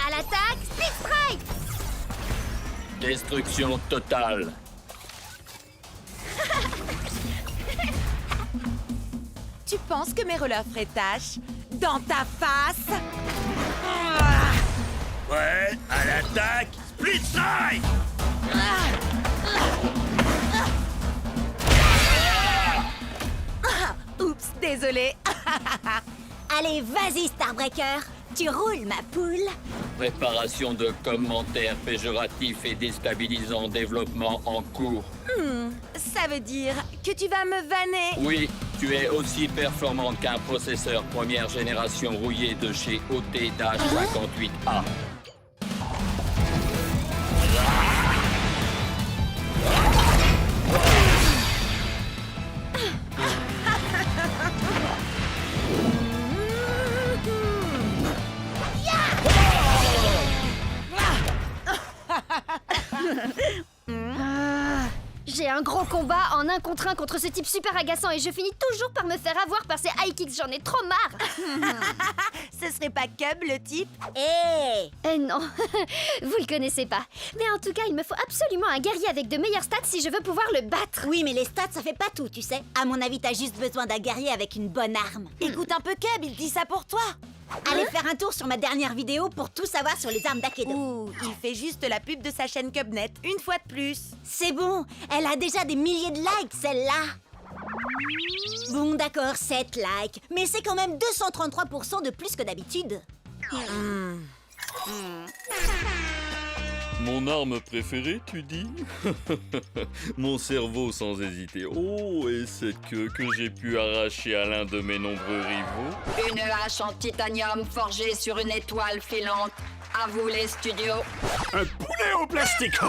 À l'attaque, Split Strike! Destruction totale. Tu penses que mes rollers feraient tâche? Dans ta face? Ouais, à l'attaque, Split Strike. Oups, désolé. Allez, vas-y, Starbreaker! Tu roules, ma poule! Préparation de commentaires péjoratifs et déstabilisants, développement en cours. Ça veut dire que tu vas me vanner. Oui, tu es aussi performante qu'un processeur première génération rouillé de chez OT-58A. J'ai un gros combat en 1 contre 1 contre ce type super agaçant et je finis toujours par me faire avoir par ces high kicks, j'en ai trop marre! Ce serait pas Cub, le type? Eh non, vous le connaissez pas. Mais en tout cas, il me faut absolument un guerrier avec de meilleures stats si je veux pouvoir le battre. Oui, mais les stats, ça fait pas tout, tu sais. À mon avis, t'as juste besoin d'un guerrier avec une bonne arme. Écoute un peu Cub, il dit ça pour toi. Allez faire un tour sur ma dernière vidéo pour tout savoir sur les armes d'Akedo. Ouh, il fait juste la pub de sa chaîne Cubnet, une fois de plus. C'est bon, elle a déjà des milliers de likes, celle-là. Bon, d'accord, 7 likes. Mais c'est quand même 233% de plus que d'habitude. Mon arme préférée, tu dis? Mon cerveau sans hésiter. Oh, et cette queue que j'ai pu arracher à l'un de mes nombreux rivaux. Une hache en titanium forgée sur une étoile filante. À vous les studios. Un poulet en plastique.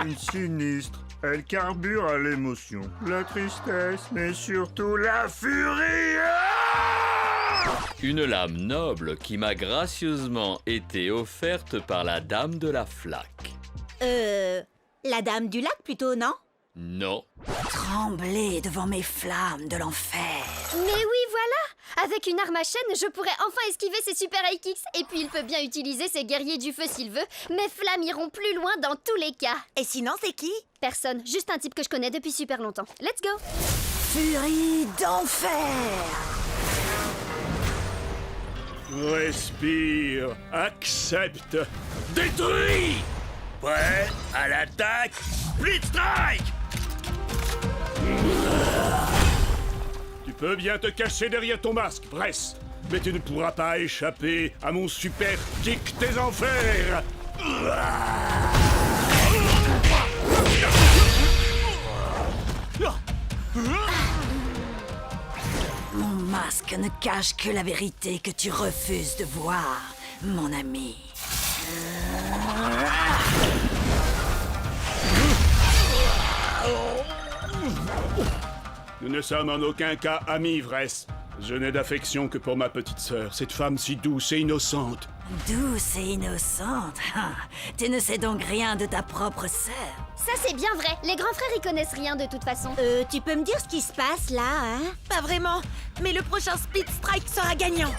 Une sinistre. Elle carbure à l'émotion, la tristesse, mais surtout la furie. Une lame noble qui m'a gracieusement été offerte par la dame de la flaque. La dame du lac plutôt, non? Non. Trembler devant mes flammes de l'enfer. Mais oui, voilà! Avec une arme à chaîne, je pourrais enfin esquiver ces super high kicks. Et puis il peut bien utiliser ses guerriers du feu s'il veut. Mes flammes iront plus loin dans tous les cas. Et sinon, c'est qui? Personne, juste un type que je connais depuis super longtemps. Let's go! Furie d'enfer. Respire, accepte. Détruit! Prêt à l'attaque, Split Strike! Tu peux bien te cacher derrière ton masque, Bress. Mais tu ne pourras pas échapper à mon super kick des enfers. Mon masque ne cache que la vérité que tu refuses de voir, mon ami. Nous ne sommes en aucun cas amis, Vress. Je n'ai d'affection que pour ma petite sœur, cette femme si douce et innocente. Douce et innocente. Tu ne sais donc rien de ta propre sœur. Ça c'est bien vrai, les grands frères y connaissent rien de toute façon. Tu peux me dire ce qui se passe là, hein? Pas vraiment, mais le prochain Split Strike sera gagnant.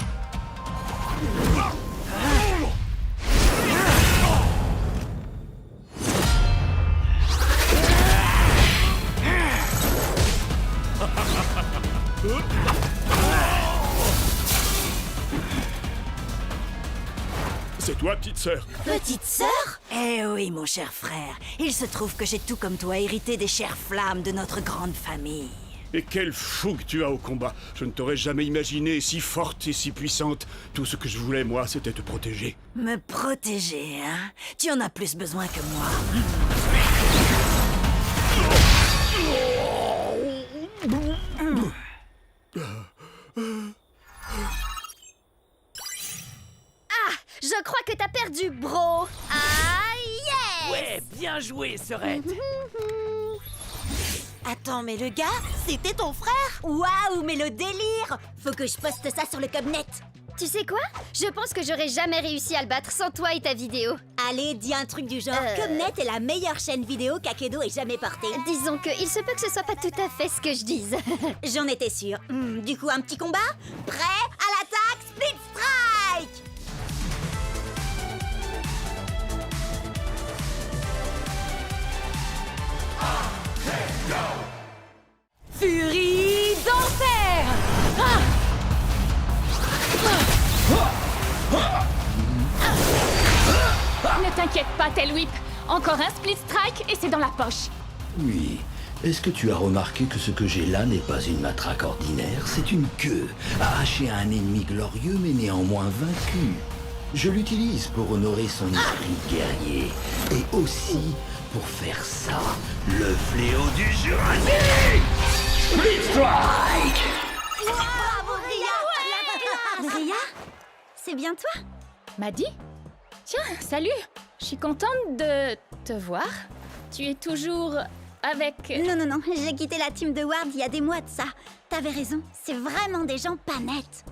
C'est toi, petite sœur. Petite sœur? Eh oui, mon cher frère. Il se trouve que j'ai tout comme toi hérité des chères flammes de notre grande famille. Et quelle fougue tu as au combat. Je ne t'aurais jamais imaginé si forte et si puissante. Tout ce que je voulais, moi, c'était te protéger. Me protéger, hein? Tu en as plus besoin que moi. Je crois que t'as perdu, bro. Ah, yes! Ouais, bien joué, Serette. Attends, mais le gars, c'était ton frère? Waouh, mais le délire! Faut que je poste ça sur le Cubnet. Tu sais quoi? Je pense que j'aurais jamais réussi à le battre sans toi et ta vidéo. Allez, dis un truc du genre. Cubnet est la meilleure chaîne vidéo qu'Akedo ait jamais portée. Disons que il se peut que ce soit pas tout à fait ce que je dise. J'en étais sûre. Du coup, un petit combat? Prêt à l'attaque, Split Strike! t'inquiète pas, Tailwhip. Encore un split strike et c'est dans la poche. Oui. Est-ce que tu as remarqué que ce que j'ai là n'est pas une matraque ordinaire? C'est une queue, arrachée à un ennemi glorieux mais néanmoins vaincu. Je l'utilise pour honorer son esprit guerrier. Et aussi pour faire ça, le fléau du Jurassique! Split Strike! Bravo, Bria! Bria? C'est bien toi? Maddie? Tiens, salut. Je suis contente de te voir. Tu es toujours avec... Non, j'ai quitté la team de Ward il y a des mois de ça. T'avais raison, c'est vraiment des gens pas nets.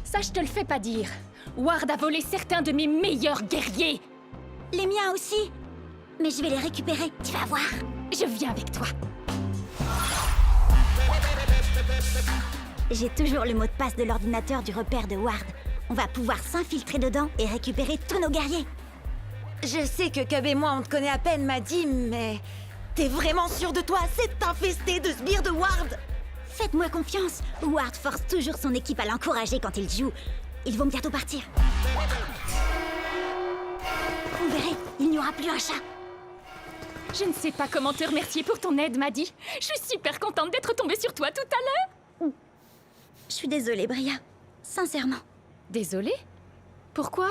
Ça, je te le fais pas dire. Ward a volé certains de mes meilleurs guerriers. Les miens aussi. Mais je vais les récupérer, tu vas voir. Je viens avec toi. J'ai toujours le mot de passe de l'ordinateur du repère de Ward. On va pouvoir s'infiltrer dedans et récupérer tous nos guerriers. Je sais que Cub et moi, on te connaît à peine, Maddie, mais... T'es vraiment sûr de toi? C'est infesté de sbires de Ward! Faites-moi confiance. Ward force toujours son équipe à l'encourager quand il joue. Ils vont bientôt partir. Vous verrez, il n'y aura plus un chat. Je ne sais pas comment te remercier pour ton aide, Maddie. Je suis super contente d'être tombée sur toi tout à l'heure. Je suis désolée, Bria. Sincèrement. Désolée? Pourquoi?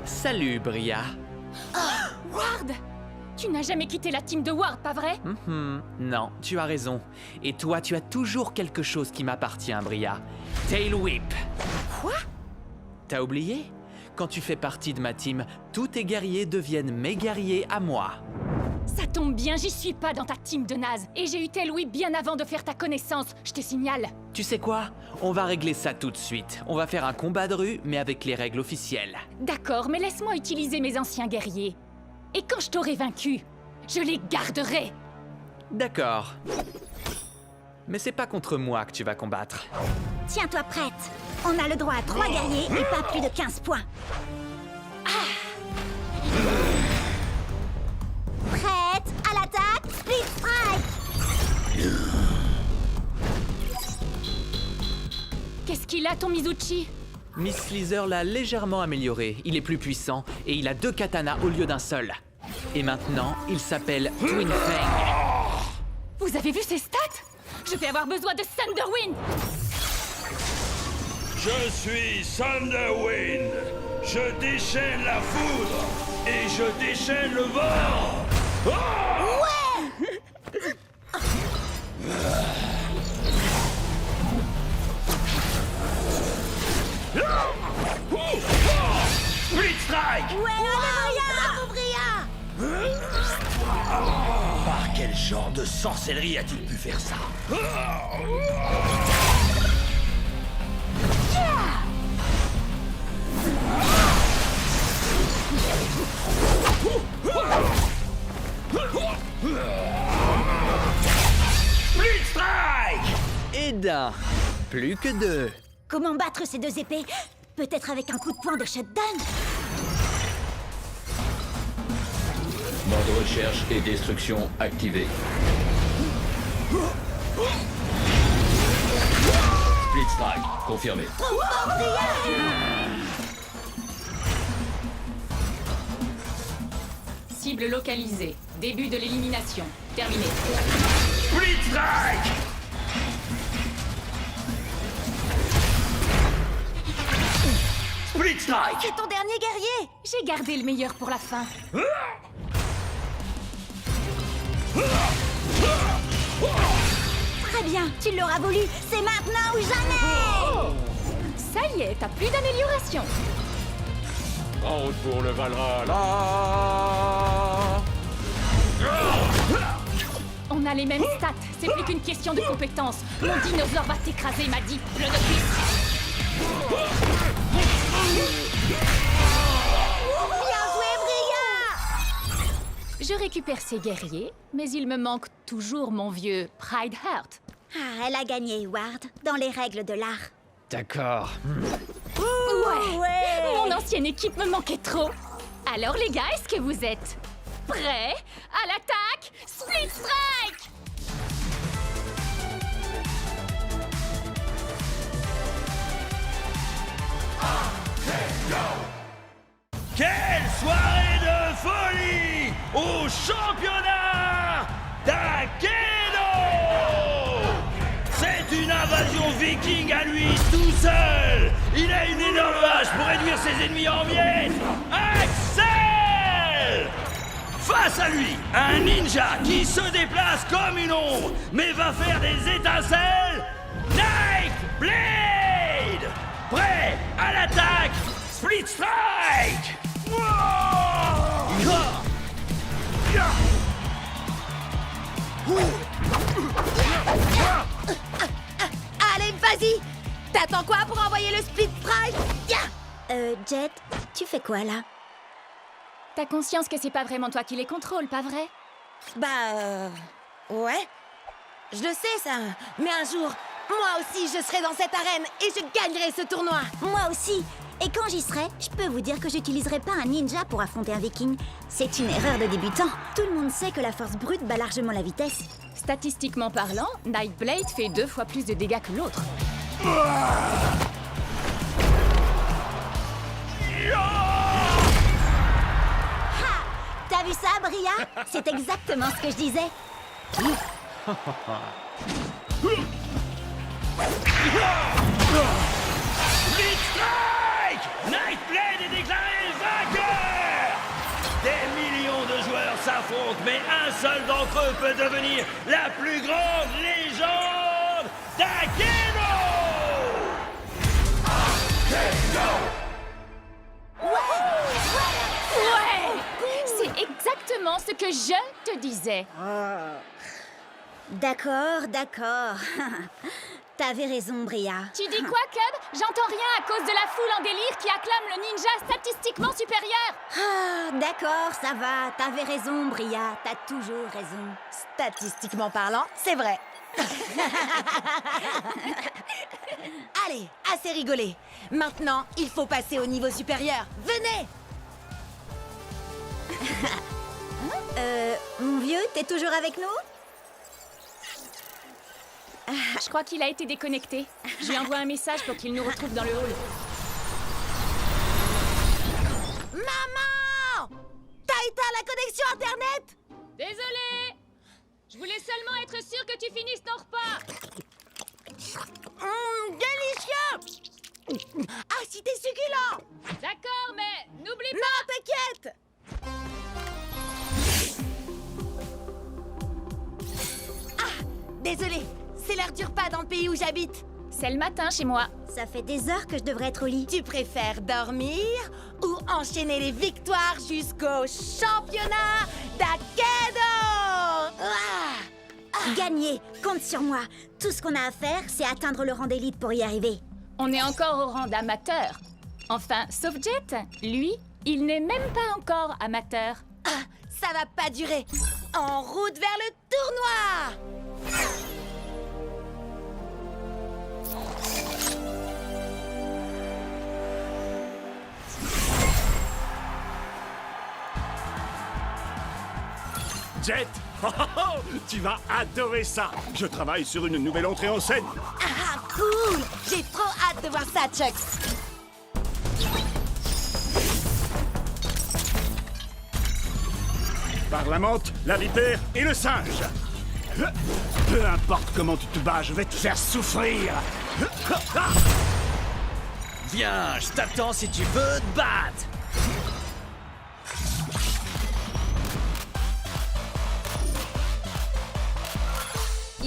Salut, Bria. Ward! Tu n'as jamais quitté la team de Ward, pas vrai? Non, tu as raison. Et toi, tu as toujours quelque chose qui m'appartient, Bria. Tailwhip. Quoi? T'as oublié? Quand tu fais partie de ma team, tous tes guerriers deviennent mes guerriers à moi. Ça tombe bien, j'y suis pas dans ta team de naze. Et j'ai eu Tailwhip bien avant de faire ta connaissance, je te signale. Tu sais quoi? On va régler ça tout de suite. On va faire un combat de rue, mais avec les règles officielles. D'accord, mais laisse-moi utiliser mes anciens guerriers. Et quand je t'aurai vaincu, je les garderai. D'accord. Mais c'est pas contre moi que tu vas combattre. Tiens-toi prête. On a le droit à 3 guerriers et pas plus de 15 points. Prête à l'attaque, Split Strike! Qu'est-ce qu'il a, ton Mizuchi? Miss Slither l'a légèrement amélioré. Il est plus puissant et il a 2 katanas au lieu d'un seul. Et maintenant, il s'appelle Twin Fang. Vous avez vu ses stats? Je vais avoir besoin de Thunderwind. Je suis Thunderwind. Je déchaîne la foudre et je déchaîne le vent. Split Strike! Bravo, Bria! Par quel genre de sorcellerie a-t-il pu faire ça? Split Strike! Et d'un. Plus que 2. Comment battre ces 2 épées? Peut-être avec un coup de poing de shutdown? Mode recherche et destruction activé. Split Strike, confirmé. Cible localisée. Début de l'élimination. Terminé. Split Strike! Split Strike! C'est ton dernier guerrier! J'ai gardé le meilleur pour la fin. Très bien, tu l'auras voulu. C'est maintenant ou jamais! Ça y est, t'as plus d'amélioration. En route pour le Valhalla. On a les mêmes stats. C'est plus qu'une question de compétence. Mon dinosaure va t'écraser, m'a dit. Le novice. Bien joué, Bria! Je récupère ses guerriers, mais il me manque toujours mon vieux Pride Heart. Ah, elle a gagné, Ward, dans les règles de l'art. D'accord. Ouais. Mon ancienne équipe me manquait trop. Alors les gars, est-ce que vous êtes prêts à l'attaque? Split Strike! soirée de folie au championnat d'Akedo! C'est une invasion viking à lui tout seul! Il a une énorme hache pour réduire ses ennemis en miettes! Axel! Face à lui, un ninja qui se déplace comme une ombre, mais va faire des étincelles. Night Blade! Prêt à l'attaque! Split Strike! Allez, vas-y! T'attends quoi pour envoyer le split strike? Jet, tu fais quoi là? T'as conscience que c'est pas vraiment toi qui les contrôles, pas vrai? Ouais. Je le sais, ça. Mais un jour, moi aussi, je serai dans cette arène et je gagnerai ce tournoi. Moi aussi. Et quand j'y serai, je peux vous dire que j'utiliserai pas un ninja pour affronter un viking. C'est une erreur de débutant. Tout le monde sait que la force brute bat largement la vitesse. Statistiquement parlant, Nightblade fait 2 fois plus de dégâts que l'autre. T'as vu ça, Bria? C'est exactement ce que je disais. Split Strike! Nightblade est déclaré vainqueur! Des millions de joueurs s'affrontent, mais un seul d'entre eux peut devenir la plus grande légende d'Akedo! Ouais! C'est exactement ce que je te disais. D'accord. T'avais raison, Bria. Tu dis quoi, Cub? J'entends rien à cause de la foule en délire qui acclame le ninja statistiquement supérieur. D'accord, ça va. T'avais raison, Bria. T'as toujours raison. Statistiquement parlant, c'est vrai. Allez, assez rigolé. Maintenant, il faut passer au niveau supérieur. Venez! Mon vieux, t'es toujours avec nous? Je crois qu'il a été déconnecté. Je lui envoie un message pour qu'il nous retrouve dans le hall. Maman! T'as éteint la connexion Internet? Désolé. Je voulais seulement être sûre que tu finisses ton repas. Délicieux! Ah, si t'es succulent! D'accord, mais n'oublie pas. Non, t'inquiète! Ah, désolé, c'est l'heure du repas dans le pays où j'habite. C'est le matin chez moi. Ça fait des heures que je devrais être au lit. Tu préfères dormir ou enchaîner les victoires jusqu'au championnat d'Akedo? Gagner, compte sur moi. Tout ce qu'on a à faire, c'est atteindre le rang d'élite pour y arriver. On est encore au rang d'amateur. Enfin, sauf Jet. Lui, il n'est même pas encore amateur. Ah, ça va pas durer. En route vers le tournoi! Jet! Tu vas adorer ça! Je travaille sur une nouvelle entrée en scène! Ah, cool! J'ai trop hâte de voir ça, Chuck! Par la menthe, la vipère et le singe! Peu importe comment tu te bats, je vais te faire souffrir! Viens, je t'attends si tu veux te battre.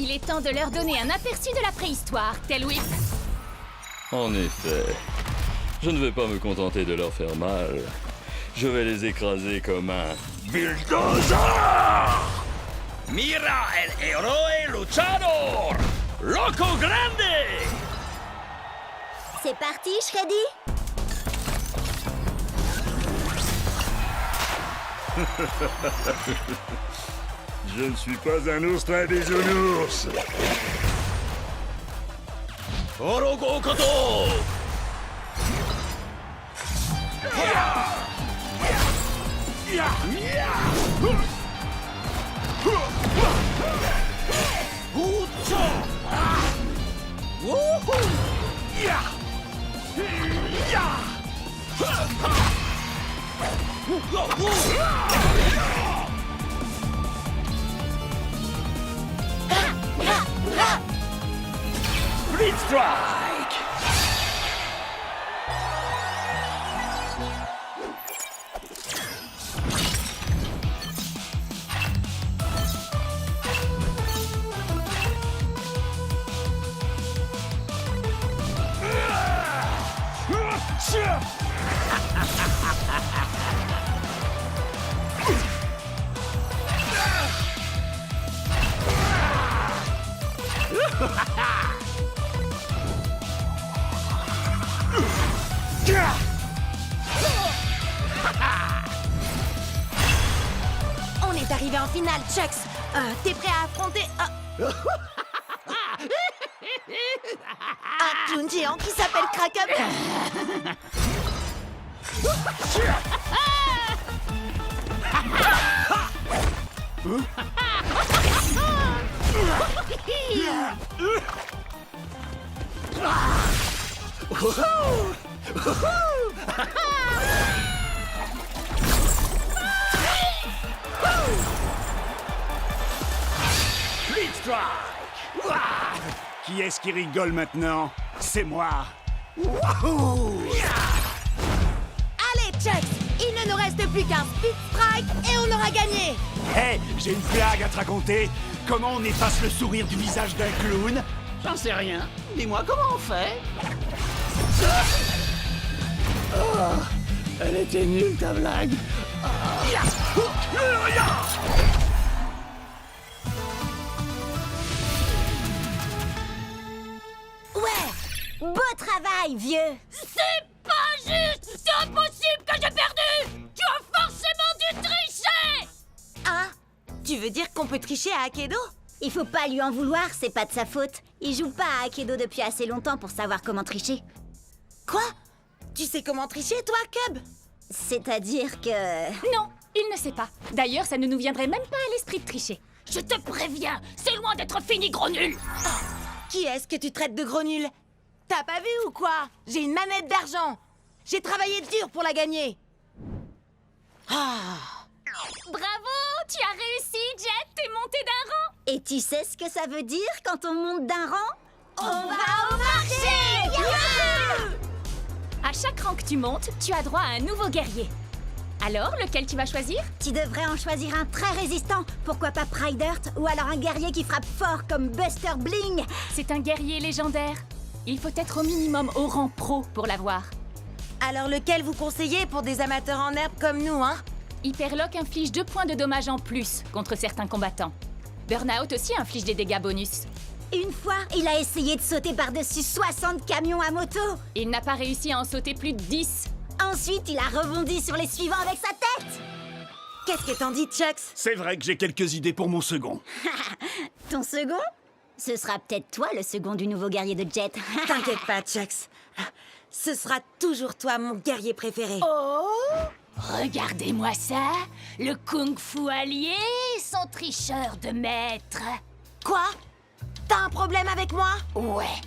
Il est temps de leur donner un aperçu de la préhistoire, tel Whip. En effet, je ne vais pas me contenter de leur faire mal. Je vais les écraser comme un bulldozer! Mira el héroe luchador! Loco Grande! C'est parti, Shreddy? Je ne suis pas un ours très bisounours! Orogo Koto! Split Strike! On est arrivé en finale, Chucks. T'es prêt à affronter un clown géant qui s'appelle Kraken? Split Strike! Ouah! Qui est-ce qui rigole maintenant? C'est moi! Wouhou! Allez, Chucks, il ne nous reste plus qu'un Speed Strike et on aura gagné. Hé, j'ai une blague à te raconter. Comment on efface le sourire du visage d'un clown? J'en sais rien. Dis-moi comment on fait. Oh, elle était nulle ta blague. Ouais! Beau travail, vieux! C'est pas juste! C'est impossible que j'ai perdu! Tu as forcément dû tricher! Hein? Tu veux dire qu'on peut tricher à Akedo? Il faut pas lui en vouloir, c'est pas de sa faute. Il joue pas à Akedo depuis assez longtemps pour savoir comment tricher. Quoi? Tu sais comment tricher, toi, Cub? C'est-à-dire que... Non, il ne sait pas. D'ailleurs, ça ne nous viendrait même pas à l'esprit de tricher. Je te préviens, c'est loin d'être fini, gros nul! Qui est-ce que tu traites de gros nul? T'as pas vu ou quoi? J'ai une manette d'argent. J'ai travaillé dur pour la gagner. Bravo! Tu as réussi, Jet! T'es monté d'un rang! Et tu sais ce que ça veut dire quand on monte d'un rang? On va au marché! À chaque rang que tu montes, tu as droit à un nouveau guerrier. Alors, lequel tu vas choisir? Tu devrais en choisir un très résistant. Pourquoi pas Pride Earth? Ou alors un guerrier qui frappe fort comme Buster Bling. C'est un guerrier légendaire. Il faut être au minimum au rang pro pour l'avoir. Alors lequel vous conseillez pour des amateurs en herbe comme nous, hein? Hyperlock inflige 2 points de dommages en plus contre certains combattants. Burnout aussi inflige des dégâts bonus. Une fois, il a essayé de sauter par-dessus 60 camions à moto. Il n'a pas réussi à en sauter plus de 10. Ensuite, il a rebondi sur les suivants avec sa tête. Qu'est-ce que t'en dis, Chucks? C'est vrai que j'ai quelques idées pour mon second. Ton second? Ce sera peut-être toi le second du nouveau guerrier de Jet. T'inquiète pas, Chucks. Ce sera toujours toi, mon guerrier préféré. Regardez-moi ça, le kung-fu allié, son tricheur de maître. Quoi? T'as un problème avec moi? Ouais,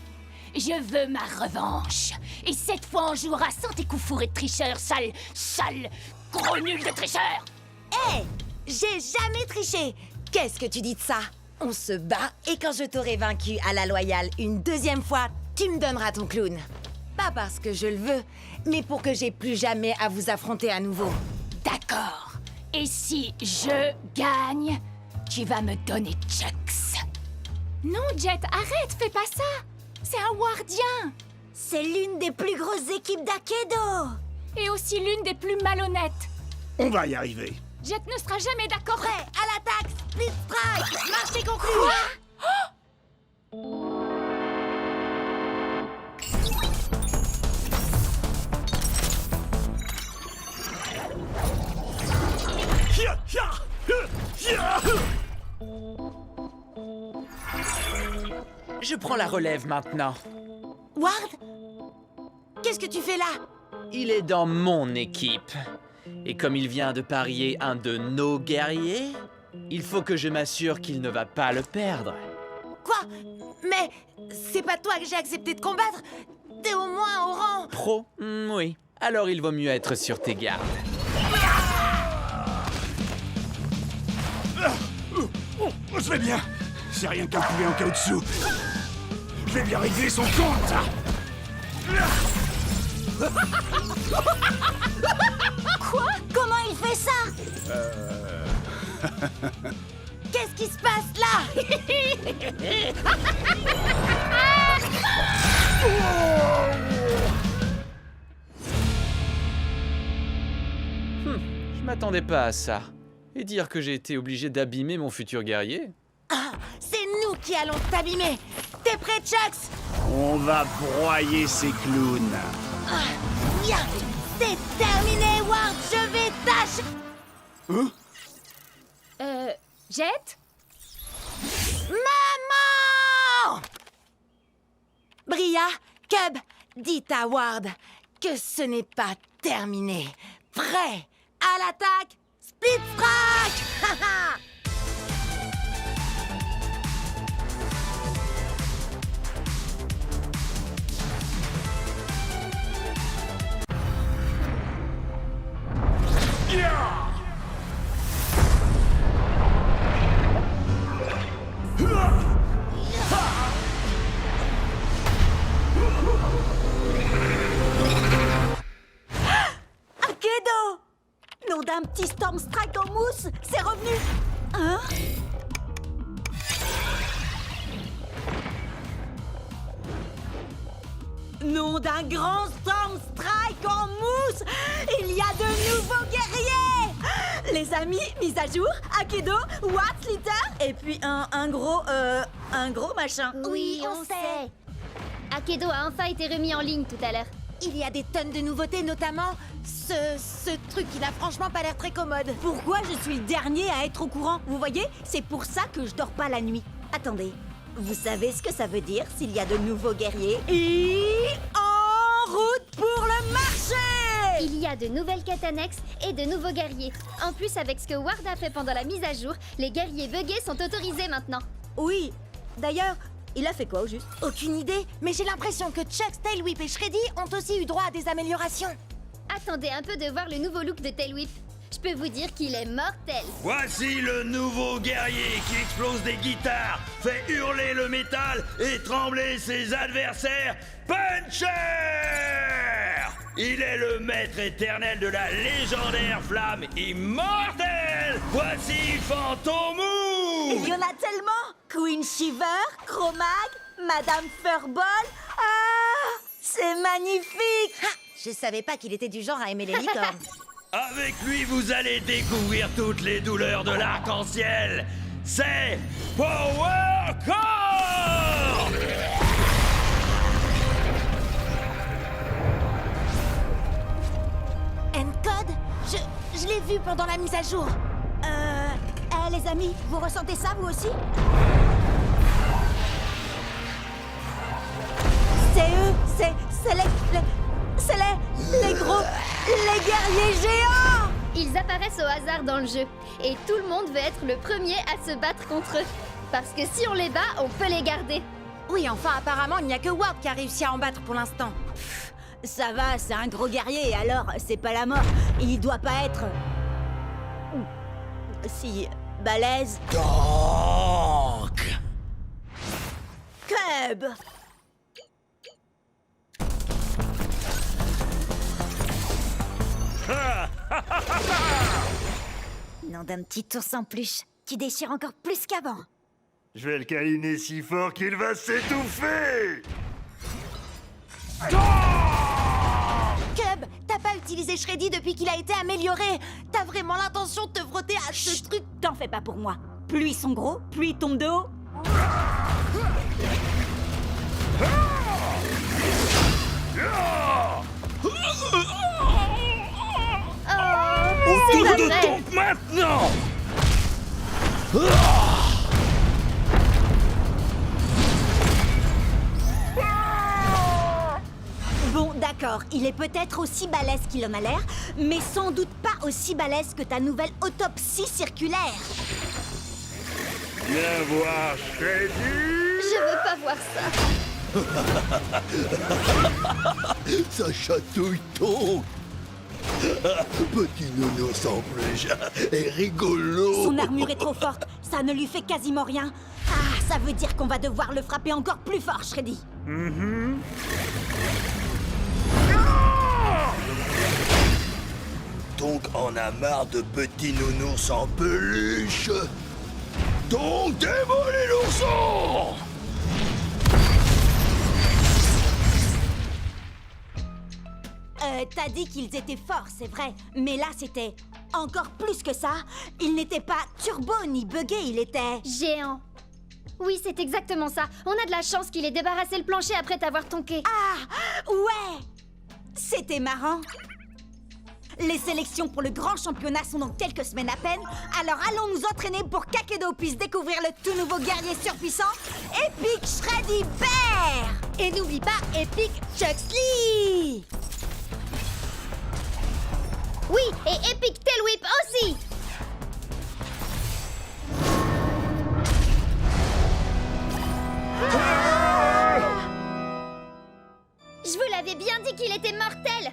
je veux ma revanche. Et cette fois, on jouera sans tes coups fourrés de tricheur, sale, gros nul de tricheur. Hé! J'ai jamais triché! Qu'est-ce que tu dis de ça? On se bat et quand je t'aurai vaincu à la loyale une deuxième fois, tu me donneras ton clown. Pas parce que je le veux, mais pour que j'ai plus jamais à vous affronter à nouveau. D'accord. Et si je gagne, tu vas me donner Chucks. Non, Jet, arrête, fais pas ça. C'est un wardien. C'est l'une des plus grosses équipes d'Akedo. Et aussi l'une des plus malhonnêtes. On va y arriver. Jet ne sera jamais d'accord. Prêt, à l'attaque! Split Strike! Marché conclu! Je prends la relève maintenant. Ward? Qu'est-ce que tu fais là? Il est dans mon équipe. Et comme il vient de parier un de nos guerriers, il faut que je m'assure qu'il ne va pas le perdre. Quoi? Mais c'est pas toi que j'ai accepté de combattre? T'es au moins au rang... Pro? Oui. Alors il vaut mieux être sur tes gardes. Ah! Je vais bien. C'est rien qu'un poulet en caoutchouc. Je vais bien régler son compte. Quoi? Comment il fait ça? Qu'est-ce qui se passe là? Je m'attendais pas à ça. Et dire que j'ai été obligé d'abîmer mon futur guerrier? Ah, c'est nous qui allons t'abîmer. T'es prêt, Chucks? On va broyer ces clowns. Ah, bien. C'est terminé, Ward. Je vais tâcher. Jet? Maman! Bria, Cub, dites à Ward que ce n'est pas terminé. Prêt à l'attaque, Split Strike! Haha! Akedo! Nom d'un petit Storm Strike en mousse, c'est revenu! Hein? Nom d'un grand Storm Strike en mousse, il y a de nouveaux guerriers! Les amis, mise à jour, Akedo, Ward, Slitter, et puis un gros machin. Oui, on sait. Akedo a enfin été remis en ligne tout à l'heure. Il y a des tonnes de nouveautés, notamment ce truc qui n'a franchement pas l'air très commode. Pourquoi je suis le dernier à être au courant? Vous voyez, c'est pour ça que je dors pas la nuit. Attendez, vous savez ce que ça veut dire s'il y a de nouveaux guerriers? Et en route pour le marché! Il y a de nouvelles quêtes annexes et de nouveaux guerriers. En plus, avec ce que Ward a fait pendant la mise à jour, les guerriers buggés sont autorisés maintenant. Oui, d'ailleurs, il a fait quoi au juste? Aucune idée, mais j'ai l'impression que Chucks, Tailwhip et Shreddy ont aussi eu droit à des améliorations. Attendez un peu de voir le nouveau look de Tailwhip. Je peux vous dire qu'il est mortel. Voici le nouveau guerrier qui explose des guitares, fait hurler le métal et trembler ses adversaires. Puncher! Il est le maître éternel de la légendaire flamme immortelle. Voici Fantomou! Il y en a tellement! Queen Shiver, Chromag, Madame Furball. Ah! C'est magnifique! Ha! Je savais pas qu'il était du genre à aimer les licornes. Avec lui, vous allez découvrir toutes les douleurs de l'arc-en-ciel. C'est Power Core! Encode? Je l'ai vu pendant la mise à jour. Les amis, vous ressentez ça vous aussi? C'est eux, c'est les gros, les guerriers géants! Ils apparaissent au hasard dans le jeu. Et tout le monde veut être le premier à se battre contre eux. Parce que si on les bat, on peut les garder. Oui, enfin, apparemment, il n'y a que Ward qui a réussi à en battre pour l'instant. Ça va, c'est un gros guerrier, alors c'est pas la mort. Il doit pas être... si... balèze. Donc, Cub! Nom d'un petit ours en peluche qui déchire encore plus qu'avant. Je vais le câliner si fort qu'il va s'étouffer! Cub, t'as pas utilisé Shreddy depuis qu'il a été amélioré. T'as vraiment l'intention de te frotter à ce truc? T'en fais pas pour moi. Plus ils sont gros, plus ils tombent de haut. C'est pas Autour de vrai. tombe maintenant! Bon, d'accord, il est peut-être aussi balèze qu'il en a l'air, mais sans doute pas aussi balèze que ta nouvelle autopsie circulaire. Viens voir Shreddy! Je veux pas voir ça. ça chatouille donc. Petit nounours en peluche est rigolo. Son armure est trop forte, ça ne lui fait quasiment rien. Ah, ça veut dire qu'on va devoir le frapper encore plus fort, Shreddy. Donc on a marre de petits nounours en peluche. Donc démolis l'ourson. T'as dit qu'ils étaient forts, c'est vrai. Mais là, c'était encore plus que ça. Il n'était pas turbo ni buggé, il était... Géant. Oui, c'est exactement ça. On a de la chance qu'il ait débarrassé le plancher après t'avoir tonké. Ah, ouais. C'était marrant. Les sélections pour le grand championnat sont dans quelques semaines à peine. Alors allons nous entraîner pour qu'Akedo puisse découvrir le tout nouveau guerrier surpuissant, Epic Shreddy Bear. Et n'oublie pas Epic Chuxley. Oui, et Epic Tail Whip aussi. Je vous l'avais bien dit qu'il était mortel.